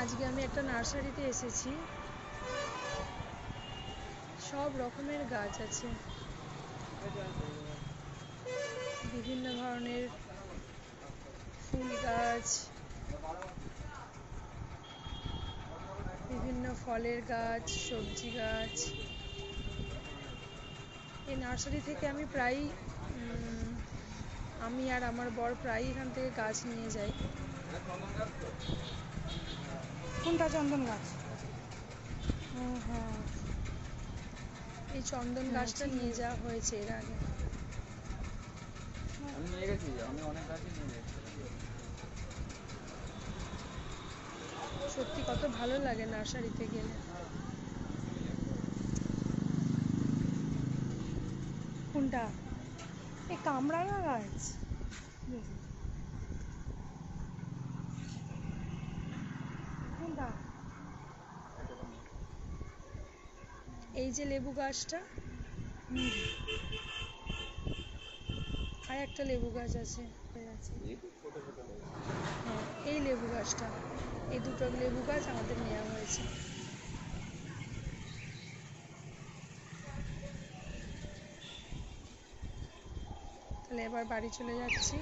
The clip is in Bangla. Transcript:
আজকে আমি একটা নার্সারিতে এসেছি। সব রকমের গাছ আছে, বিভিন্ন ধরনের ফুল গাছ, বিভিন্ন ফলের গাছ, সবজি গাছ। এই নার্সারি থেকে আমি প্রায় আমি আর আমার বর প্রায় এখান থেকে গাছ নিয়ে যাই। কোনটা চন্দন গাছ? হ্যাঁ, এই চন্দন গাছটা নিয়ে যাওয়া হয়েছে এর আগে। আমি নিয়ে গেছি, আমি অনেক গাছই নিয়ে গেছি। সত্যি কত ভালো লাগে নার্সারিতে গেলে। কোনটা? এই কামরাঙা গাছ। কোনটা? এই যে লেবু গাছটা, আর একটা লেবু গাছ আছে। হ্যাঁ, এই লেবু গাছটা, এই দুটো লেবু গাছ আমাদের নেওয়া হয়েছে। তাহলে এবার বাড়ি চলে যাচ্ছি।